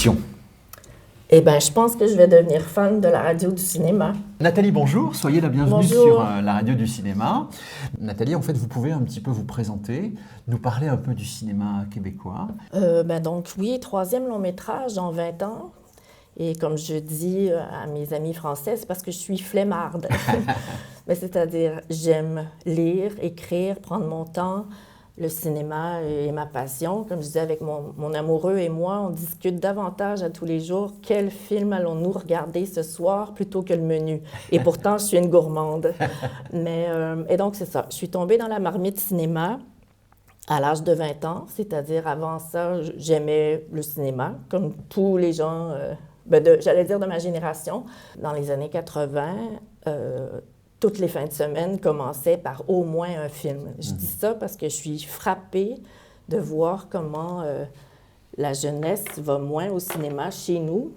passion? Eh bien, je pense que je vais devenir fan de la radio du cinéma. Nathalie, bonjour, soyez la bienvenue Bonjour. sur la radio du cinéma. Nathalie, en fait, vous pouvez un petit peu vous présenter, nous parler un peu du cinéma québécois. Donc oui, 3e long métrage en 20 ans. Et comme je dis à mes amis français, c'est parce que je suis flemmarde. Mais c'est-à-dire, j'aime lire, écrire, prendre mon temps. Le cinéma est ma passion. Comme je disais, avec mon amoureux et moi, on discute davantage à tous les jours. Quel film allons-nous regarder ce soir plutôt que le menu? Et pourtant, je suis une gourmande. Et donc, c'est ça. Je suis tombée dans la marmite cinéma à l'âge de 20 ans. C'est-à-dire, avant ça, j'aimais le cinéma, comme tous les gens, j'allais dire de ma génération. Dans les années 80, toutes les fins de semaine commençaient par au moins un film. Je dis ça parce que je suis frappée de voir comment la jeunesse va moins au cinéma chez nous.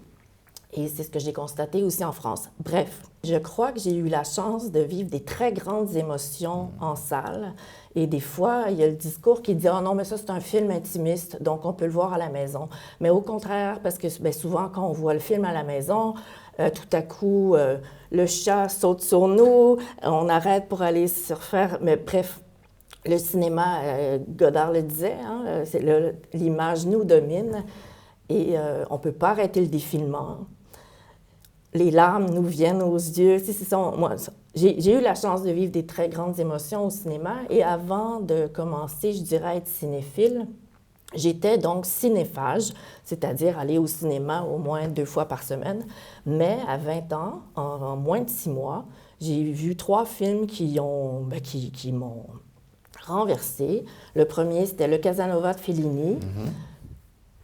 Et c'est ce que j'ai constaté aussi en France. Bref, je crois que j'ai eu la chance de vivre des très grandes émotions en salle. Et des fois, il y a le discours qui dit « Ah non, mais ça, c'est un film intimiste, donc on peut le voir à la maison. » Mais au contraire, parce que souvent, quand on voit le film à la maison, tout à coup, le chat saute sur nous, on arrête pour aller se refaire. Mais bref, le cinéma, Godard le disait, hein, l'image nous domine et on ne peut pas arrêter le défilement. Les larmes nous viennent aux yeux. J'ai eu la chance de vivre des très grandes émotions au cinéma et avant de commencer, je dirais, à être cinéphile, j'étais donc cinéphage, c'est-à-dire aller au cinéma au moins 2 fois par semaine. Mais à 20 ans, en moins de 6 mois, j'ai vu 3 films qui m'ont renversée. Le premier, c'était Le Casanova de Fellini.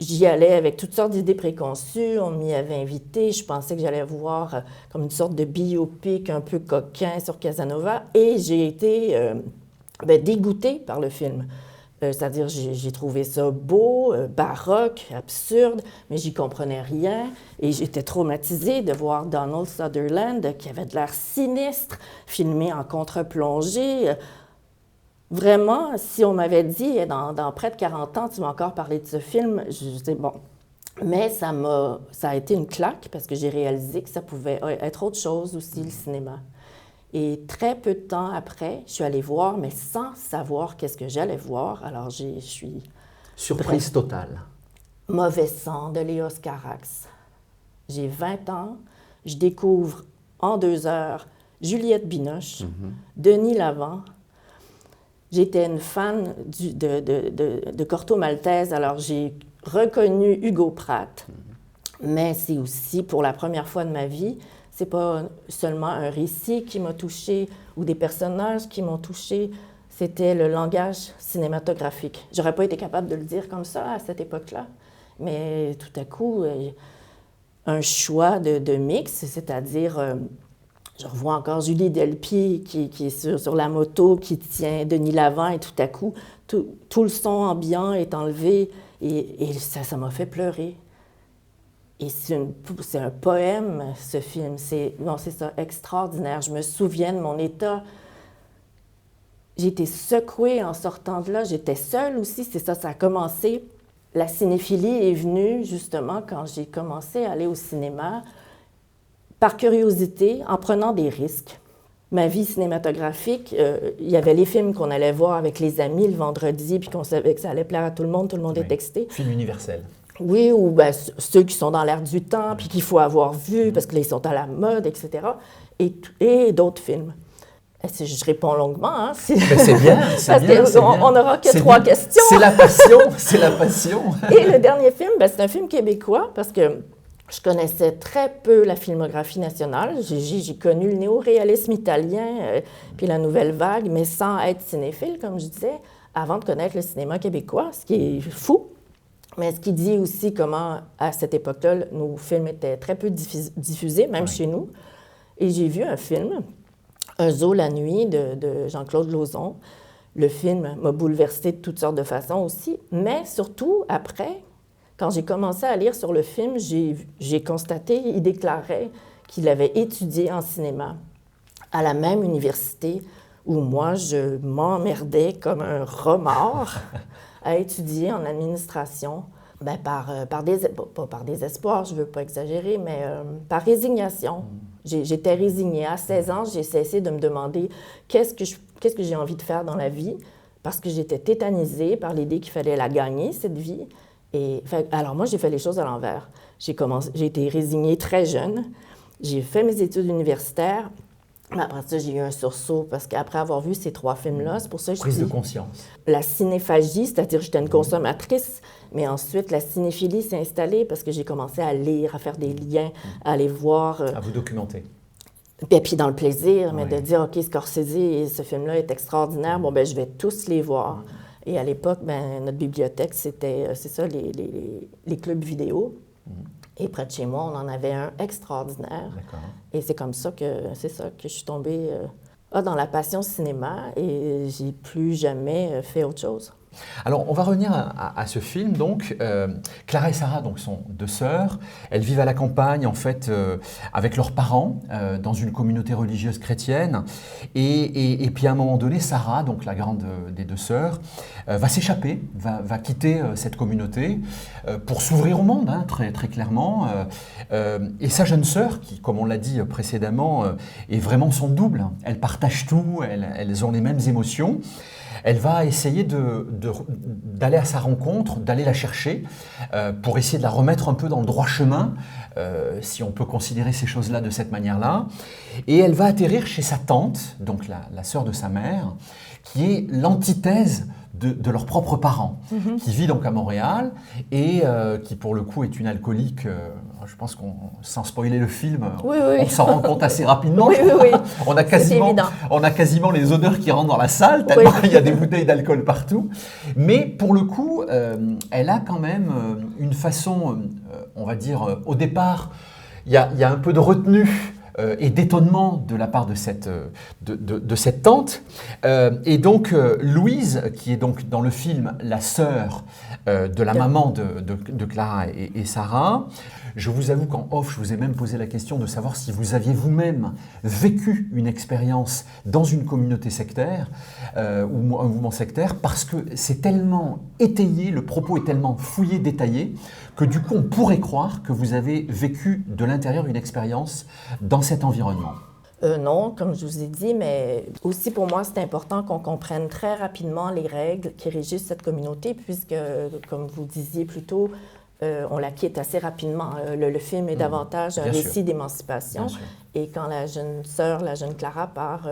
J'y allais avec toutes sortes d'idées préconçues. On m'y avait invité. Je pensais que j'allais voir comme une sorte de biopic un peu coquin sur Casanova. Et j'ai été dégoûtée par le film. C'est-à-dire, j'ai trouvé ça beau, baroque, absurde, mais j'y comprenais rien. Et j'étais traumatisée de voir Donald Sutherland, qui avait de l'air sinistre, filmé en contre-plongée. Vraiment, si on m'avait dit, dans près de 40 ans, tu m'as encore parlé de ce film, je disais, bon. Mais ça a été une claque, parce que j'ai réalisé que ça pouvait être autre chose aussi, le cinéma. Et très peu de temps après, je suis allée voir, mais sans savoir qu'est-ce que j'allais voir. Alors, je suis... Surprise totale. Mauvais sang de Léos Carax. J'ai 20 ans, je découvre en 2 heures Juliette Binoche, Denis Lavant. J'étais une fan de Corto Maltese, alors j'ai reconnu Hugo Pratt. Mais c'est aussi, pour la première fois de ma vie, c'est pas seulement un récit qui m'a touchée ou des personnages qui m'ont touchée, c'était le langage cinématographique. J'aurais pas été capable de le dire comme ça à cette époque-là, mais tout à coup, un choix de mix, c'est-à-dire, je revois encore Julie Delpy qui est sur la moto, qui tient Denis Lavant, et tout à coup, tout le son ambiant est enlevé, et ça m'a fait pleurer. Et c'est un poème, ce film. C'est ça, extraordinaire. Je me souviens de mon état. J'ai été secouée en sortant de là. J'étais seule aussi, c'est ça, ça a commencé. La cinéphilie est venue, justement, quand j'ai commencé à aller au cinéma, par curiosité, en prenant des risques. Ma vie cinématographique, il y avait les films qu'on allait voir avec les amis le vendredi, puis qu'on savait que ça allait plaire à tout le monde est texté. Film universel. Oui, ou ceux qui sont dans l'air du temps, puis qu'il faut avoir vu, parce qu'ils sont à la mode, etc. Et d'autres films. Je réponds longuement, hein? C'est bien, c'est bien. On n'aura que 3 questions. C'est la passion, c'est la passion. Et le dernier film, c'est un film québécois, parce que je connaissais très peu la filmographie nationale. J'ai connu le néo-réalisme italien, puis la nouvelle vague, mais sans être cinéphile, comme je disais, avant de connaître le cinéma québécois, ce qui est fou. Mais ce qui dit aussi comment, à cette époque-là, nos films étaient très peu diffusés, même chez nous. Et j'ai vu un film, Un zoo la nuit, de Jean-Claude Lauzon. Le film m'a bouleversée de toutes sortes de façons aussi. Mais surtout, après, quand j'ai commencé à lire sur le film, j'ai constaté, il déclarait qu'il avait étudié en cinéma à la même université où moi, je m'emmerdais comme un remords à étudier en administration Ben, pas par désespoir, je ne veux pas exagérer, mais par résignation. J'étais résignée. À 16 ans, j'ai cessé de me demander qu'est-ce que j'ai envie de faire dans la vie, parce que j'étais tétanisée par l'idée qu'il fallait la gagner, cette vie. Alors moi, j'ai fait les choses à l'envers. J'ai été résignée très jeune. J'ai fait mes études universitaires. Mais après ça, j'ai eu un sursaut parce qu'après avoir vu ces 3 films-là, c'est pour ça que je Prise dis... de conscience. La cinéphagie, c'est-à-dire j'étais une consommatrice, mais ensuite la cinéphilie s'est installée parce que j'ai commencé à lire, à faire des liens, à aller voir... À vous documenter. Et puis dans le plaisir, mais Oui. de dire, OK, Scorsese, ce film-là est extraordinaire, bon, ben je vais tous les voir. Et à l'époque, ben, notre bibliothèque, c'est ça, les clubs vidéo. Et près de chez moi, on en avait un extraordinaire. D'accord. Et c'est comme ça que je suis tombée dans la passion cinéma et j'ai plus jamais fait autre chose. Alors, on va revenir à ce film. Donc, Clara et Sarah donc, sont 2 sœurs. Elles vivent à la campagne, en fait, avec leurs parents, dans une communauté religieuse chrétienne. Et puis, à un moment donné, Sarah, donc la grande des 2 sœurs, va s'échapper, va quitter cette communauté pour s'ouvrir au monde, hein, très, très clairement. Et sa jeune sœur, qui, comme on l'a dit précédemment, est vraiment son double. Elles partagent tout, elles ont les mêmes émotions. Elle va essayer d'aller à sa rencontre, d'aller la chercher pour essayer de la remettre un peu dans le droit chemin, si on peut considérer ces choses-là de cette manière-là. Et elle va atterrir chez sa tante, donc la sœur de sa mère, qui est l'antithèse de leurs propres parents, qui vit donc à Montréal et qui pour le coup est une alcoolique. Je pense qu'on, sans spoiler le film, on s'en rend compte assez rapidement. Oui. On a quasiment les odeurs qui rentrent dans la salle, tellement il y a des bouteilles d'alcool partout. Mais pour le coup, elle a quand même une façon, on va dire, au départ, il y a un peu de retenue et d'étonnement de la part de cette tante. Et donc, Louise, qui est donc dans le film la sœur de la maman de Clara et Sarah, je vous avoue qu'en off, je vous ai même posé la question de savoir si vous aviez vous-même vécu une expérience dans une communauté sectaire ou un mouvement sectaire, parce que c'est tellement étayé, le propos est tellement fouillé, détaillé, que du coup on pourrait croire que vous avez vécu de l'intérieur une expérience dans cet environnement. Non, comme je vous ai dit, mais aussi pour moi, c'est important qu'on comprenne très rapidement les règles qui régissent cette communauté, puisque, comme vous disiez plus tôt, on la quitte assez rapidement. Le film est davantage un récit d'émancipation. Et quand la jeune sœur, la jeune Clara part...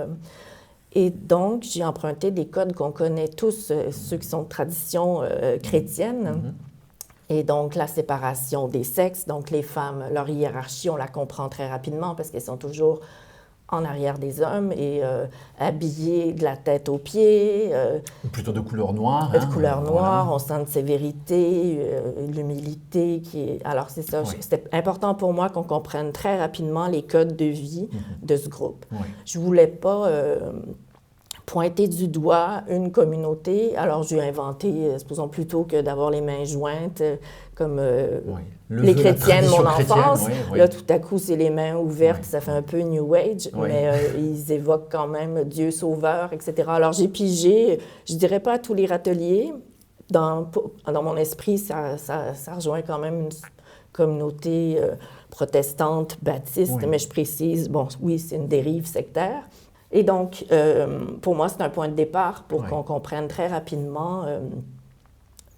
et donc, j'ai emprunté des codes qu'on connaît tous, ceux qui sont de tradition chrétienne. Et donc, la séparation des sexes, donc les femmes, leur hiérarchie, on la comprend très rapidement parce qu'elles sont toujours en arrière des hommes et habillées de la tête aux pieds. Plutôt de couleur noire. De couleur noire, voilà. On sent une sévérité, l'humilité qui est... Alors, c'est ça, c'était important pour moi qu'on comprenne très rapidement les codes de vie de ce groupe. Je ne voulais pas... pointer du doigt une communauté. Alors, j'ai inventé, supposons plutôt que d'avoir les mains jointes, comme les chrétiens de mon enfance. Là, tout à coup, c'est les mains ouvertes, ça fait un peu New Age, mais ils évoquent quand même Dieu sauveur, etc. Alors, j'ai pigé, je ne dirais pas à tous les râteliers. Dans mon esprit, ça rejoint quand même une communauté protestante, baptiste, mais je précise, bon, oui, c'est une dérive sectaire. Et donc, pour moi, c'est un point de départ pour qu'on comprenne très rapidement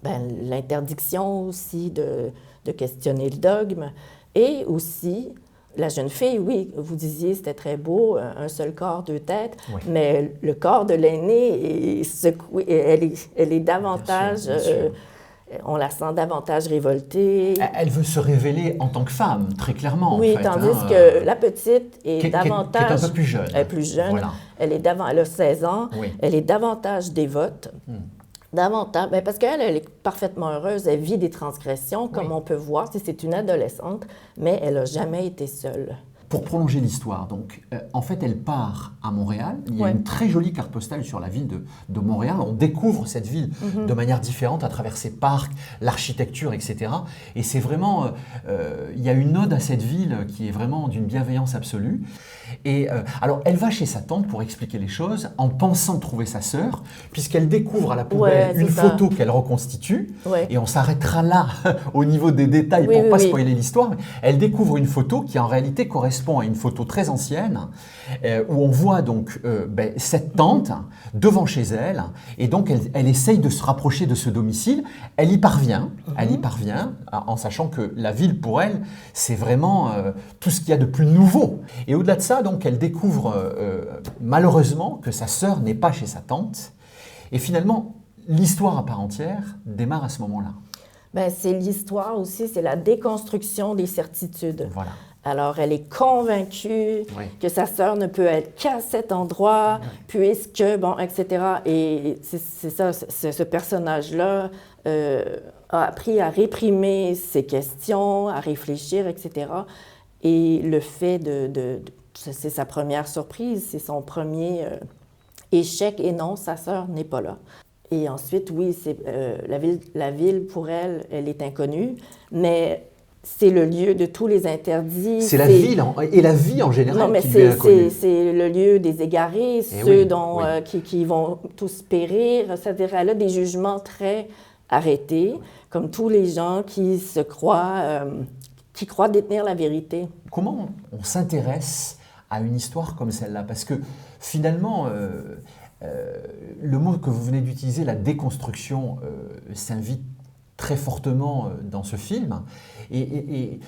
l'interdiction aussi de questionner le dogme. Et aussi, la jeune fille, oui, vous disiez, c'était très beau, un seul corps, 2 têtes, mais le corps de l'aînée est secoué, elle est davantage... Bien sûr. On la sent davantage révoltée. Elle veut se révéler en tant que femme, très clairement. Oui, en fait, tandis que la petite est davantage... Qui est un peu plus jeune. Elle est plus jeune. Voilà. Elle a 16 ans. Elle est davantage dévote. Davantage... parce qu'elle est parfaitement heureuse. Elle vit des transgressions, comme on peut voir. C'est une adolescente, mais elle n'a jamais été seule. pour prolonger l'histoire, donc, en fait, elle part à Montréal. Il y a une très jolie carte postale sur la ville de Montréal. On découvre cette ville de manière différente à travers ses parcs, l'architecture, etc. Et c'est vraiment, il y a une ode à cette ville qui est vraiment d'une bienveillance absolue. Et alors, elle va chez sa tante pour expliquer les choses en pensant trouver sa sœur, puisqu'elle découvre à la poubelle une photo qu'elle reconstitue. Et on s'arrêtera là au niveau des détails pour ne pas spoiler l'histoire. Elle découvre une photo qui en réalité correspond à une photo très ancienne où on voit donc cette tante devant chez elle. Et donc, elle essaye de se rapprocher de ce domicile. Elle y parvient en sachant que la ville, pour elle, c'est vraiment tout ce qu'il y a de plus nouveau. Et au-delà de ça, donc, elle découvre malheureusement que sa sœur n'est pas chez sa tante. Et finalement, l'histoire à part entière démarre à ce moment-là. C'est l'histoire aussi, c'est la déconstruction des certitudes. Voilà. Alors, elle est convaincue que sa sœur ne peut être qu'à cet endroit, puisque, etc. Et c'est ça, ce personnage-là a appris à réprimer ses questions, à réfléchir, etc. Et le fait c'est sa première surprise, c'est son premier échec, et non, sa sœur n'est pas là. Et ensuite, c'est la ville, pour elle, elle est inconnue, mais c'est le lieu de tous les interdits. C'est la ville et la vie en général qui lui est inconnue. C'est le lieu des égarés, ceux qui vont tous périr. C'est-à-dire, elle a des jugements très arrêtés, comme tous les gens qui croient détenir la vérité. Comment on s'intéresse à une histoire comme celle-là? Parce que finalement, le mot que vous venez d'utiliser, la déconstruction, s'invite très fortement dans ce film. Et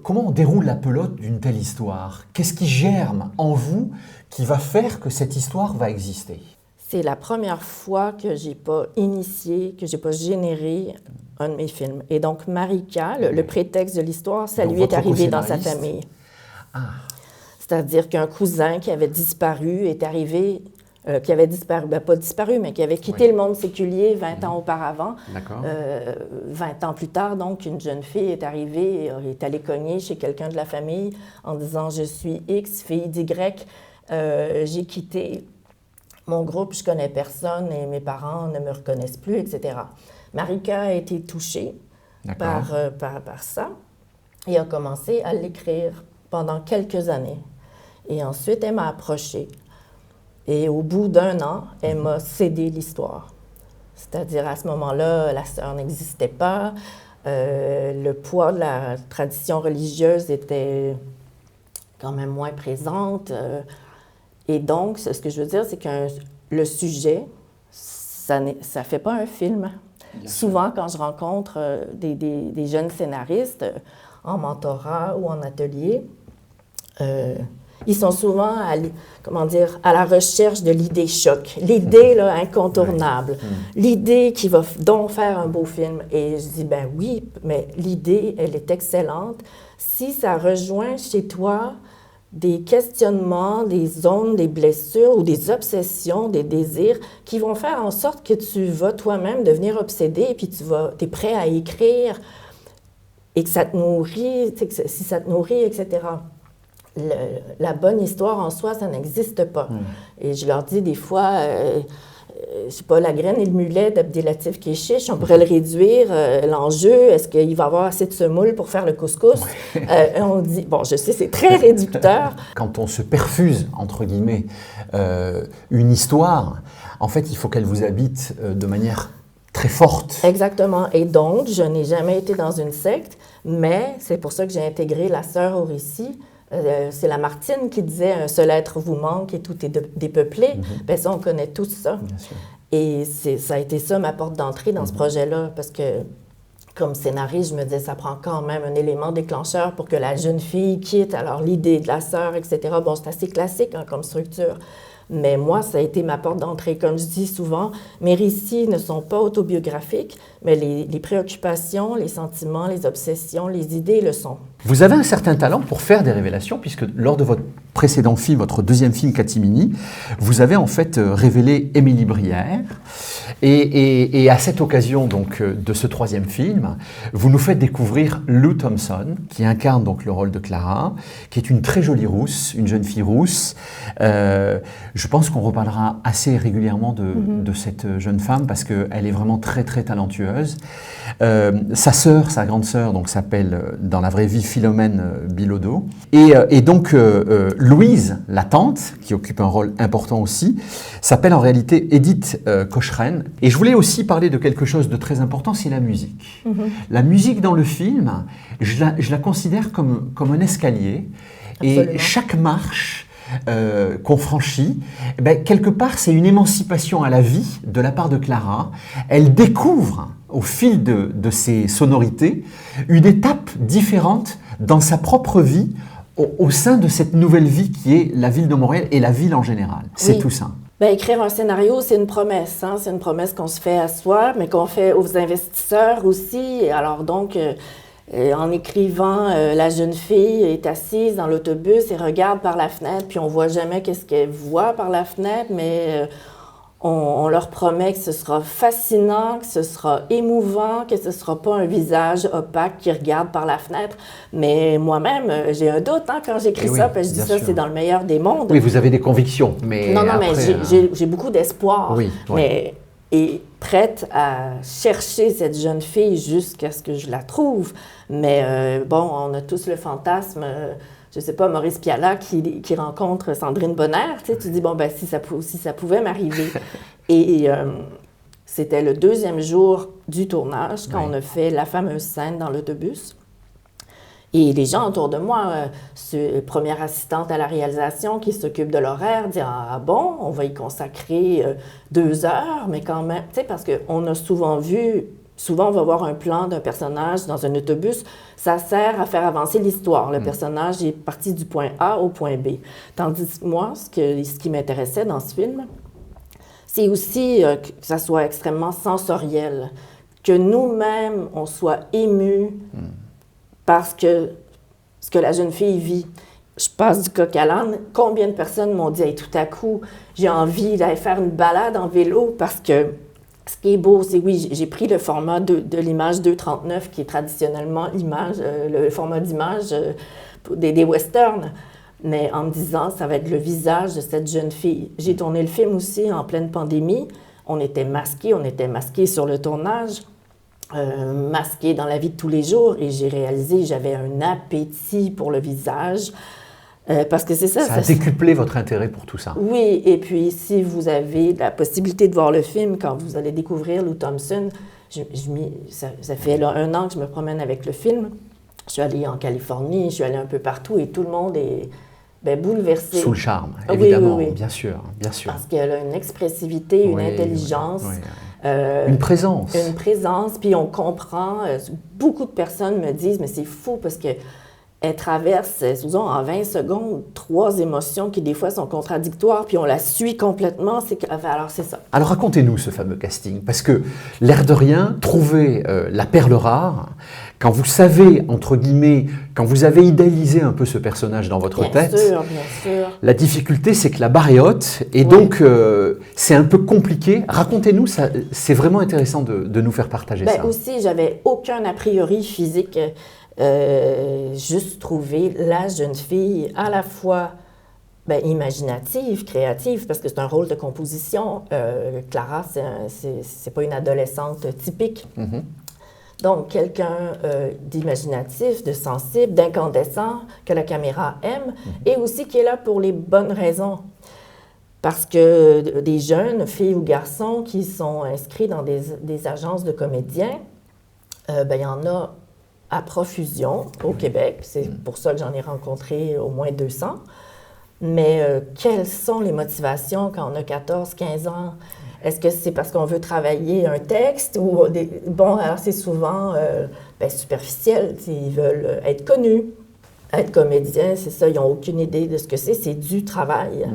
comment on déroule la pelote d'une telle histoire? Qu'est-ce qui germe en vous qui va faire que cette histoire va exister? C'est la première fois que j'ai pas initié, que j'ai pas généré un de mes films. Et donc, Marika, le prétexte de l'histoire, ça lui est arrivé dans sa famille. C'est-à-dire qu'un cousin qui avait disparu est arrivé, pas disparu, mais qui avait quitté le monde séculier 20 ans auparavant. 20 ans plus tard, donc, une jeune fille est arrivée et est allée cogner chez quelqu'un de la famille en disant « Je suis X, fille d'Y, j'ai quitté mon groupe, je connais personne et mes parents ne me reconnaissent plus, etc. » Marika a été touchée par ça et a commencé à l'écrire pendant quelques années. Et ensuite, elle m'a approchée. Et au bout d'1 an, elle m'a cédé l'histoire. C'est-à-dire, à ce moment-là, la sœur n'existait pas. Le poids de la tradition religieuse était quand même moins présente. Et donc, ce que je veux dire, c'est que le sujet, ça ne fait pas un film. Souvent, quand je rencontre des jeunes scénaristes en mentorat ou en atelier, ils sont souvent à la recherche de l'idée choc, l'idée là, incontournable, l'idée qui va donc faire un beau film. Et je dis, ben oui, mais l'idée, elle est excellente. Si ça rejoint chez toi des questionnements, des zones, des blessures ou des obsessions, des désirs qui vont faire en sorte que tu vas toi-même devenir obsédé et puis tu es prêt à écrire et que ça te nourrit, si ça te nourrit, etc. La bonne histoire en soi, ça n'existe pas. Et je leur dis des fois, je sais pas, la graine et le mulet d'Abdelatif Kechiche, on pourrait le réduire, l'enjeu, est-ce qu'il va y avoir assez de semoule pour faire le couscous? On dit, bon, je sais, c'est très réducteur. Quand on se perfuse, entre guillemets, une histoire, en fait, il faut qu'elle vous habite de manière très forte. Exactement. Et donc, je n'ai jamais été dans une secte, mais c'est pour ça que j'ai intégré la sœur au récit. C'est Lamartine qui disait « Un seul être vous manque et tout est dépeuplé ». Bien ça, on connaît tous ça. Bien sûr. Et ça a été ça ma porte d'entrée dans ce projet-là, parce que comme scénariste, je me disais, ça prend quand même un élément déclencheur pour que la jeune fille quitte. Alors l'idée de la sœur, etc., bon, c'est assez classique comme structure. Mais moi, ça a été ma porte d'entrée. Comme je dis souvent, mes récits ne sont pas autobiographiques, mais les préoccupations, les sentiments, les obsessions, les idées le sont. Vous avez un certain talent pour faire des révélations, puisque lors de votre précédent film, votre deuxième film, Catimini, vous avez en fait révélé Émilie Brière. Et à cette occasion donc, de ce troisième film, vous nous faites découvrir Lou Thompson, qui incarne donc le rôle de Clara, qui est une très jolie rousse, une jeune fille rousse. Je pense qu'on reparlera assez régulièrement de cette jeune femme parce qu'elle est vraiment très très talentueuse. Sa sœur, sa grande sœur, donc s'appelle dans la vraie vie Philomène Bilodeau. Et donc Louise, la tante, qui occupe un rôle important aussi, s'appelle en réalité Edith Cocheren. Et je voulais aussi parler de quelque chose de très important, c'est la musique. La musique dans le film, je la considère comme un escalier. Absolument. Et chaque marche qu'on franchit, quelque part, c'est une émancipation à la vie de la part de Clara. Elle découvre, au fil de ses sonorités, une étape différente dans sa propre vie, au sein de cette nouvelle vie qui est la ville de Montréal et la ville en général. C'est tout ça. Écrire un scénario, c'est une promesse. Hein? C'est une promesse qu'on se fait à soi, mais qu'on fait aux investisseurs aussi. Alors donc, en écrivant, la jeune fille est assise dans l'autobus et regarde par la fenêtre, puis on voit jamais qu'est-ce qu'elle voit par la fenêtre, mais on leur promet que ce sera fascinant, que ce sera émouvant, que ce sera pas un visage opaque qui regarde par la fenêtre. Mais moi-même, j'ai un doute quand j'écris ça, parce que je dis ça, c'est dans le meilleur des mondes. Oui, vous avez des convictions, mais non, après, mais j'ai beaucoup d'espoir. Oui. Et prête à chercher cette jeune fille jusqu'à ce que je la trouve. Mais on a tous le fantasme, je sais pas, Maurice Pialat qui rencontre Sandrine Bonnaire. Tu dis, si ça pouvait m'arriver. Et c'était le deuxième jour du tournage, quand on a fait la fameuse scène dans l'autobus. Et les gens autour de moi, première assistante à la réalisation qui s'occupe de l'horaire, dit « Ah bon, on va y consacrer 2 heures, mais quand même... » Tu sais, parce qu'on a souvent on va voir un plan d'un personnage dans un autobus, ça sert à faire avancer l'histoire. Le personnage est parti du point A au point B. Tandis que moi, ce qui m'intéressait dans ce film, c'est aussi que ça soit extrêmement sensoriel, que nous-mêmes, on soit émus parce que ce que la jeune fille vit. Je passe du coq à l'âne. Combien de personnes m'ont dit hey, tout à coup, j'ai envie d'aller faire une balade en vélo parce que ce qui est beau, c'est j'ai pris le format de l'image 2:39 qui est traditionnellement le format d'image des westerns, mais en me disant ça va être le visage de cette jeune fille. J'ai tourné le film aussi en pleine pandémie. On était masqués sur le tournage. Masqué dans la vie de tous les jours et j'ai réalisé j'avais un appétit pour le visage parce que c'est ça. Ça a décuplé votre intérêt pour tout ça. Oui, et puis si vous avez la possibilité de voir le film quand vous allez découvrir Lou Thompson, ça fait là, 1 an que je me promène avec le film. Je suis allée en Californie, je suis allée un peu partout et tout le monde est bouleversé. Sous le charme, évidemment, oui. Bien sûr. Parce qu'elle a une expressivité, une intelligence. Une présence. Une présence, puis on comprend. Beaucoup de personnes me disent, mais c'est fou parce qu'elle traverse, disons, en 20 secondes, 3 émotions qui des fois sont contradictoires, puis on la suit complètement. Alors c'est ça. Alors racontez-nous ce fameux casting, parce que l'air de rien, trouver la perle rare, quand vous savez, entre guillemets, quand vous avez idéalisé un peu ce personnage dans votre tête, bien sûr. La difficulté, c'est que la barre est haute, et donc c'est un peu compliqué. Racontez-nous, c'est vraiment intéressant de nous faire partager ça. Aussi, j'avais aucun a priori physique, juste trouver la jeune fille à la fois imaginative, créative, parce que c'est un rôle de composition. Clara, c'est pas une adolescente typique. Donc, quelqu'un d'imaginatif, de sensible, d'incandescent, que la caméra aime, et aussi qui est là pour les bonnes raisons. Parce que des jeunes, filles ou garçons, qui sont inscrits dans des agences de comédiens, il y en a à profusion au Québec. C'est pour ça que j'en ai rencontré au moins 200. Mais quelles sont les motivations quand on a 14, 15 ans? Est-ce que c'est parce qu'on veut travailler un texte ou alors c'est souvent superficiel. Ils veulent être connus, être comédiens, c'est ça, ils n'ont aucune idée de ce que c'est du travail.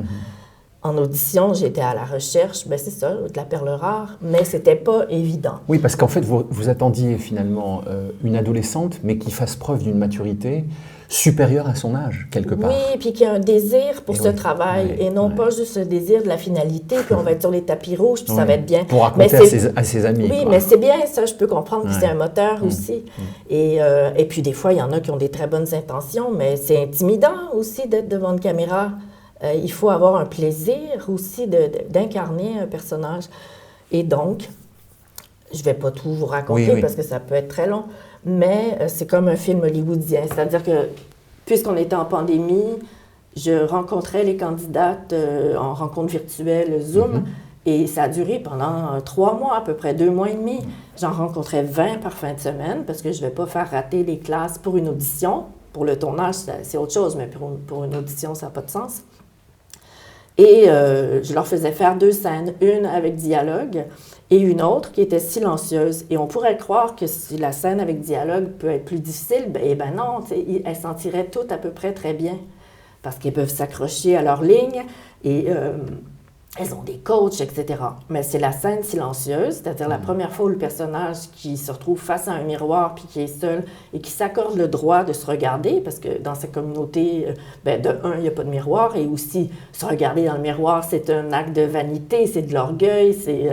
En audition, j'étais à la recherche, ben c'est ça, de la perle rare, mais c'était pas évident. Oui, parce qu'en fait, vous attendiez finalement une adolescente, mais qui fasse preuve d'une maturité supérieure à son âge, quelque part. Oui, puis qui a un désir pour ce travail, oui, et non pas juste le désir de la finalité, puis on va être sur les tapis rouges, puis ça va être bien. Pour raconter à ses amis. Oui, quoi. mais c'est bien ça, je peux comprendre que c'est un moteur aussi. Et puis des fois, il y en a qui ont des très bonnes intentions, mais c'est intimidant aussi d'être devant une caméra. Il faut avoir un plaisir aussi d'incarner un personnage. Et donc, je ne vais pas tout vous raconter parce que ça peut être très long, mais c'est comme un film hollywoodien. C'est-à-dire que, puisqu'on était en pandémie, je rencontrais les candidates en rencontre virtuelle Zoom, et ça a duré pendant 3 mois, à peu près 2 mois et demi. J'en rencontrais 20 par fin de semaine, parce que je ne vais pas faire rater les classes pour une audition. Pour le tournage, c'est autre chose, mais pour une audition, ça n'a pas de sens. Et je leur faisais faire 2 scènes, une avec dialogue et une autre qui était silencieuse. Et on pourrait croire que si la scène avec dialogue peut être plus difficile, ben non, elles s'en tiraient toutes à peu près très bien parce qu'elles peuvent s'accrocher à leur ligne et elles ont des coachs, etc. Mais c'est la scène silencieuse, c'est-à-dire la première fois où le personnage qui se retrouve face à un miroir puis qui est seul et qui s'accorde le droit de se regarder, parce que dans sa communauté, de un, il n'y a pas de miroir, et aussi se regarder dans le miroir, c'est un acte de vanité, c'est de l'orgueil, c'est...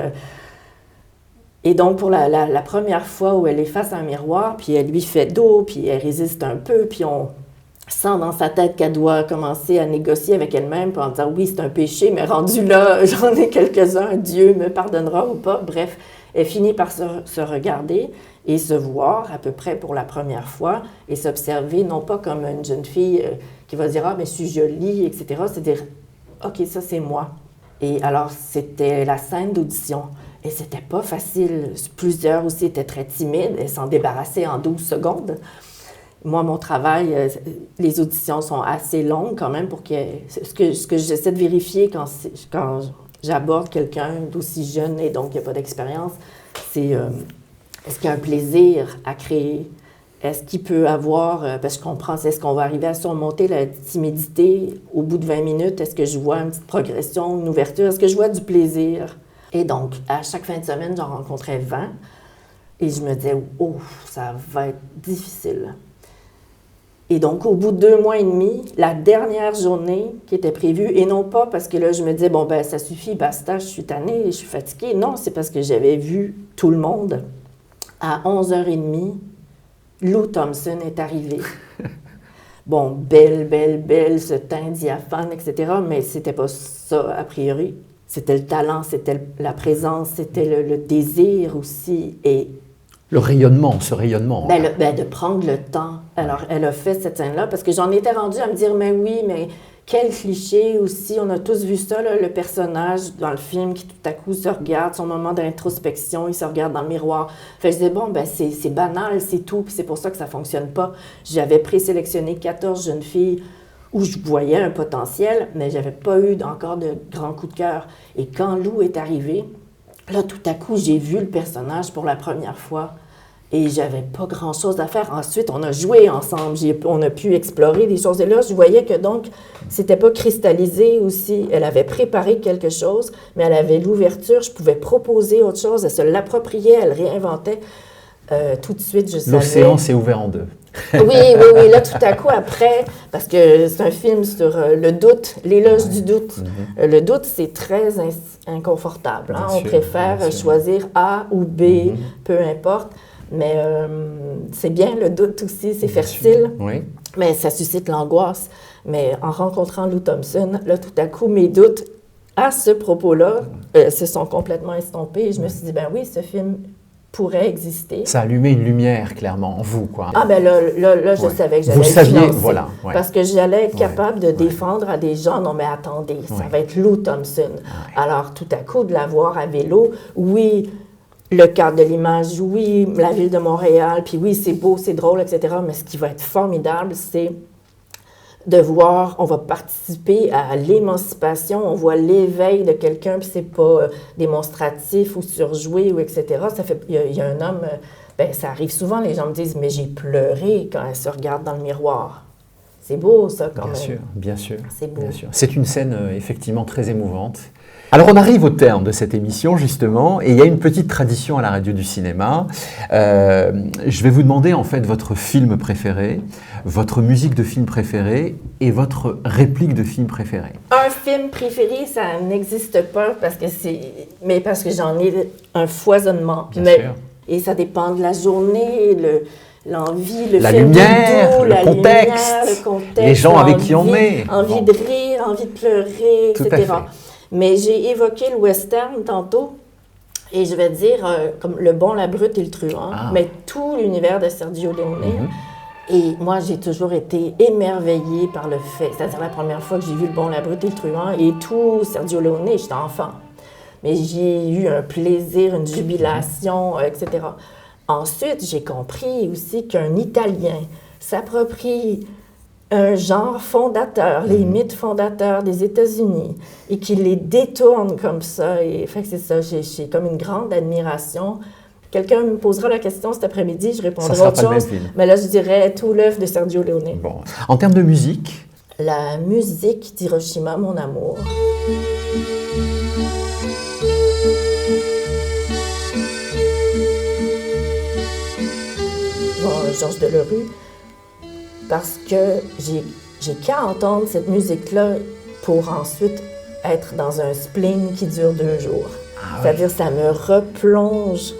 Et donc, pour la première fois où elle est face à un miroir, puis elle lui fait dos, puis elle résiste un peu, puis on sent dans sa tête qu'elle doit commencer à négocier avec elle-même, puis en disant « oui, c'est un péché, mais rendu là, j'en ai quelques-uns, Dieu me pardonnera ou pas ». Bref, elle finit par se regarder et se voir à peu près pour la première fois et s'observer, non pas comme une jeune fille qui va dire « ah, mais je suis jolie », etc., c'est dire « ok, ça c'est moi ». Et alors, c'était la scène d'audition. Et c'était pas facile. Plusieurs aussi étaient très timides et s'en débarrassaient en 12 secondes. Moi, mon travail, les auditions sont assez longues quand même pour que... Ce que j'essaie de vérifier quand j'aborde quelqu'un d'aussi jeune et donc il n'y a pas d'expérience, c'est est-ce qu'il y a un plaisir à créer? Est-ce qu'il peut avoir... parce que je comprends, est-ce qu'on va arriver à surmonter la timidité au bout de 20 minutes? Est-ce que je vois une petite progression, une ouverture? Est-ce que je vois du plaisir? Et donc, à chaque fin de semaine, j'en rencontrais 20 et je me disais « oh, ça va être difficile ». Et donc, au bout de 2 mois et demi, la dernière journée qui était prévue, et non pas parce que là, je me disais, bon, ben ça suffit, basta, je suis tannée, je suis fatiguée. Non, c'est parce que j'avais vu tout le monde. À 11h30, Lou Thompson est arrivée. Bon, belle, ce teint diaphane, etc., mais c'était pas ça, a priori. C'était le talent, c'était la présence, c'était le désir aussi, et... Le rayonnement, ce rayonnement. De prendre le temps. Alors, elle a fait cette scène-là, parce que j'en étais rendue à me dire, mais oui, mais quel cliché aussi. On a tous vu ça, là, le personnage dans le film qui tout à coup se regarde, son moment d'introspection, il se regarde dans le miroir. Fait que je disais, bon, c'est banal, c'est tout, puis c'est pour ça que ça ne fonctionne pas. J'avais présélectionné 14 jeunes filles où je voyais un potentiel, mais je n'avais pas eu encore de grand coup de cœur. Et quand Lou est arrivée, là, tout à coup, j'ai vu le personnage pour la première fois et j'avais pas grand-chose à faire. Ensuite, on a joué ensemble, on a pu explorer des choses. Et là, je voyais que donc, c'était pas cristallisé aussi. Elle avait préparé quelque chose, mais elle avait l'ouverture, je pouvais proposer autre chose, elle se l'appropriait, elle réinventait. Tout de suite, je savais... L'océan s'est ouvert en deux. Oui. Là, tout à coup, après, parce que c'est un film sur le doute, l'éloge du doute. Le doute, c'est très inconfortable. Hein? On préfère choisir A ou B, peu importe. Mais c'est bien, le doute aussi, c'est fertile. Oui. Mais ça suscite l'angoisse. Mais en rencontrant Lou Thompson, là, tout à coup, mes doutes à ce propos-là se sont complètement estompés. Et je me suis dit, ben oui, ce film pourrait exister. Ça a allumé une lumière, clairement, en vous, quoi. Ah, ben là, je savais que j'allais vous saviez, financer, voilà. Parce que j'allais être capable de défendre à des gens. Non, mais attendez, ça va être Lou Thompson. Alors, tout à coup, de la voir à vélo, oui, le cadre de l'image, oui, la ville de Montréal, puis oui, c'est beau, c'est drôle, etc. Mais ce qui va être formidable, c'est de voir, on va participer à l'émancipation, on voit l'éveil de quelqu'un, puis c'est pas démonstratif ou surjoué, ou etc. Ça fait, il y a un homme, ça arrive souvent, les gens me disent, mais j'ai pleuré quand elle se regarde dans le miroir. c'est beau, ça, quand Bien même. sûr, bien sûr. C'est beau. Bien sûr. C'est une scène effectivement très émouvante. Alors on arrive au terme de cette émission justement, et il y a une petite tradition à la radio du cinéma. Je vais vous demander en fait votre film préféré, votre musique de film préférée et votre réplique de film préféré. Un film préféré, ça n'existe pas parce que j'en ai un foisonnement. Bien sûr. Et ça dépend de la journée, l'envie, La film lumière, doudou, le contexte, les gens avec qui on est. Envie de rire, envie de pleurer, Tout etc. à fait. Mais j'ai évoqué le western tantôt, et je vais dire comme Le Bon, la Brute et le Truand, mais tout l'univers de Sergio Leone. Et moi, j'ai toujours été émerveillée par le fait, c'est-à-dire la première fois que j'ai vu Le Bon, la Brute et le Truand, et tout Sergio Leone, j'étais enfant. Mais j'ai eu un plaisir, une jubilation, etc. Ensuite, j'ai compris aussi qu'un Italien s'approprie un genre fondateur, les mythes fondateurs des États-Unis, et qu'il les détourne comme ça. Et fait que c'est ça, j'ai comme une grande admiration. Quelqu'un me posera la question cet après-midi, je répondrai autre chose. Mais là, je dirais tout l'œuvre de Sergio Leone. Bon. En termes de musique? La musique d'Hiroshima, mon amour. Bon, Georges Delerue, parce que j'ai qu'à entendre cette musique-là pour ensuite être dans un spleen qui dure 2 jours. C'est-à-dire, ça me replonge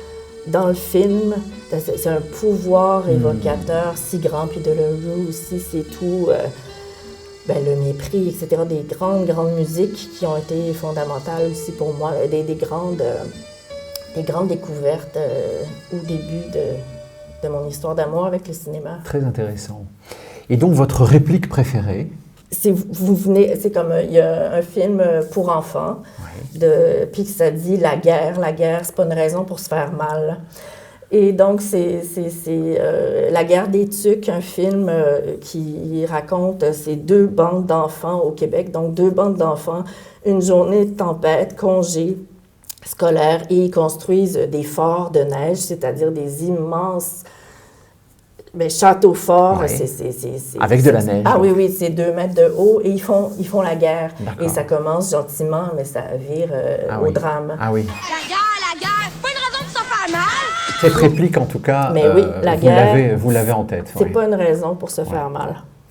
dans le film. C'est un pouvoir évocateur si grand. Puis Delerue aussi, c'est tout, le mépris, etc. Des grandes musiques qui ont été fondamentales aussi pour moi. Des grandes découvertes au début de mon histoire d'amour avec le cinéma. Très intéressant. Et donc, votre réplique préférée? C'est comme, il y a un film pour enfants, puis ça dit la guerre, c'est pas une raison pour se faire mal. Et donc, c'est La guerre des tucs, un film qui raconte ces 2 bandes d'enfants au Québec, donc 2 bandes d'enfants, une journée de tempête, congé scolaire, et ils construisent des forts de neige, c'est-à-dire des immenses châteaux forts. Avec de la neige. Ah oui, c'est 2 mètres de haut, et ils font la guerre. D'accord. Et ça commence gentiment, mais ça vire au drame. Ah oui. La guerre, pas une raison pour se faire mal! Cette réplique, en tout cas, Mais oui, la guerre, vous l'avez en tête. C'est pas une raison pour se faire mal.